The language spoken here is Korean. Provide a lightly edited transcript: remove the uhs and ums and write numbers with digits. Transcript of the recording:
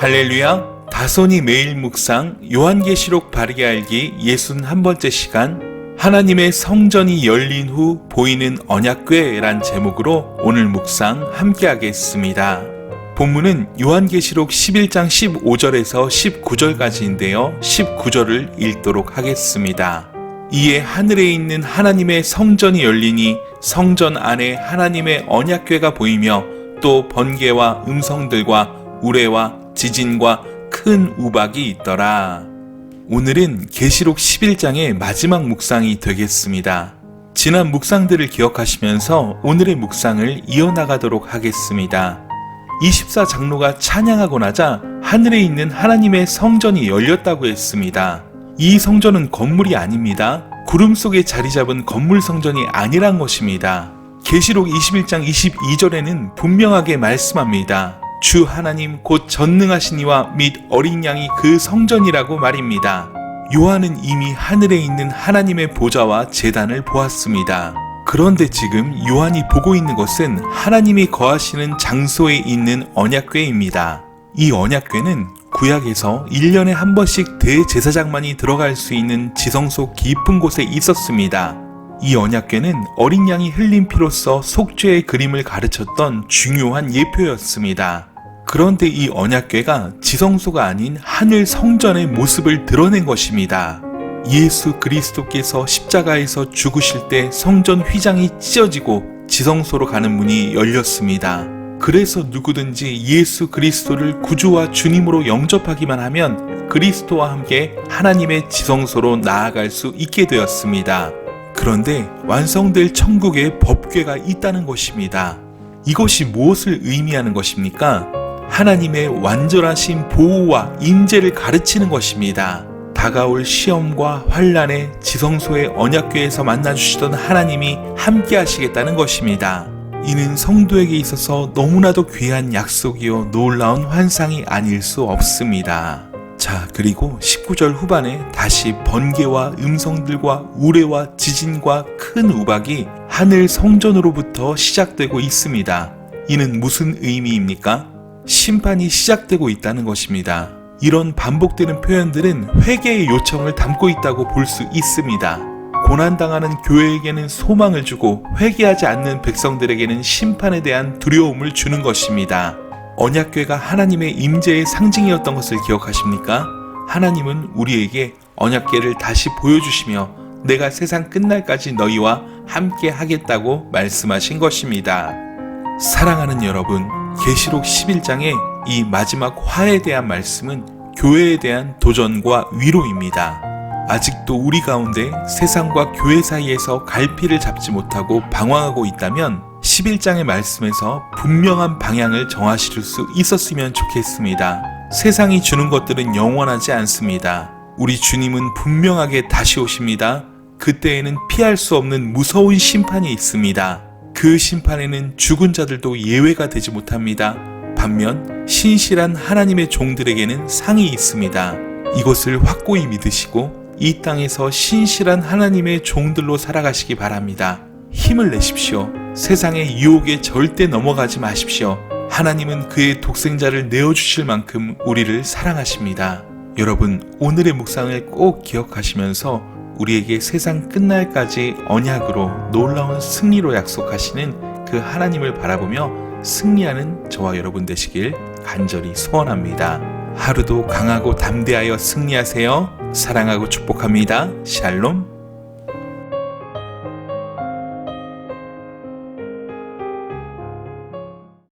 할렐루야. 다손이 매일 묵상 요한계시록 바르게 알기 61번째 시간, 하나님의 성전이 열린 후 보이는 언약궤란 제목으로 오늘 묵상 함께 하겠습니다. 본문은 요한계시록 11장 15절에서 19절까지인데요. 19절을 읽도록 하겠습니다. 이에 하늘에 있는 하나님의 성전이 열리니 성전 안에 하나님의 언약궤가 보이며 또 번개와 음성들과 우레와 지진과 큰 우박이 있더라. 오늘은 계시록 11장의 마지막 묵상이 되겠습니다. 지난 묵상들을 기억하시면서 오늘의 묵상을 이어나가도록 하겠습니다. 24장로가 찬양하고 나자 하늘에 있는 하나님의 성전이 열렸다고 했습니다. 이 성전은 건물이 아닙니다. 구름 속에 자리 잡은 건물 성전이 아니란 것입니다. 계시록 21장 22절에는 분명하게 말씀합니다. 주 하나님 곧 전능하신 이와 및 어린 양이 그 성전이라고 말입니다. 요한은 이미 하늘에 있는 하나님의 보좌와 제단을 보았습니다. 그런데 지금 요한이 보고 있는 것은 하나님이 거하시는 장소에 있는 언약궤입니다. 이 언약궤는 구약에서 1년에 한 번씩 대제사장만이 들어갈 수 있는 지성소 깊은 곳에 있었습니다. 이 언약궤는 어린 양이 흘린 피로써 속죄의 그림을 가르쳤던 중요한 예표였습니다. 그런데 이 언약궤가 지성소가 아닌 하늘 성전의 모습을 드러낸 것입니다. 예수 그리스도께서 십자가에서 죽으실 때 성전 휘장이 찢어지고 지성소로 가는 문이 열렸습니다. 그래서 누구든지 예수 그리스도를 구주와 주님으로 영접하기만 하면 그리스도와 함께 하나님의 지성소로 나아갈 수 있게 되었습니다. 그런데 완성될 천국에 법궤가 있다는 것입니다. 이것이 무엇을 의미하는 것입니까? 하나님의 완전하신 보호와 인재를 가르치는 것입니다. 다가올 시험과 환난에 지성소의 언약궤에서 만나주시던 하나님이 함께 하시겠다는 것입니다. 이는 성도에게 있어서 너무나도 귀한 약속이요 놀라운 환상이 아닐 수 없습니다. 자, 그리고 19절 후반에 다시 번개와 음성들과 우레와 지진과 큰 우박이 하늘 성전으로부터 시작되고 있습니다. 이는 무슨 의미입니까? 심판이 시작되고 있다는 것입니다. 이런 반복되는 표현들은 회개의 요청을 담고 있다고 볼 수 있습니다. 고난당하는 교회에게는 소망을 주고 회개하지 않는 백성들에게는 심판에 대한 두려움을 주는 것입니다. 언약궤가 하나님의 임재의 상징이었던 것을 기억하십니까? 하나님은 우리에게 언약궤를 다시 보여주시며 내가 세상 끝날까지 너희와 함께 하겠다고 말씀하신 것입니다. 사랑하는 여러분, 계시록 11장의 이 마지막 화에 대한 말씀은 교회에 대한 도전과 위로입니다. 아직도 우리 가운데 세상과 교회 사이에서 갈피를 잡지 못하고 방황하고 있다면 11장의 말씀에서 분명한 방향을 정하실 수 있었으면 좋겠습니다. 세상이 주는 것들은 영원하지 않습니다. 우리 주님은 분명하게 다시 오십니다. 그때에는 피할 수 없는 무서운 심판이 있습니다. 그 심판에는 죽은 자들도 예외가 되지 못합니다. 반면 신실한 하나님의 종들에게는 상이 있습니다. 이것을 확고히 믿으시고 이 땅에서 신실한 하나님의 종들로 살아가시기 바랍니다. 힘을 내십시오. 세상의 유혹에 절대 넘어가지 마십시오. 하나님은 그의 독생자를 내어주실 만큼 우리를 사랑하십니다. 여러분, 오늘의 묵상을 꼭 기억하시면서 우리에게 세상 끝날까지 언약으로 놀라운 승리로 약속하시는 그 하나님을 바라보며 승리하는 저와 여러분 되시길 간절히 소원합니다. 하루도 강하고 담대하여 승리하세요. 사랑하고 축복합니다. 샬롬.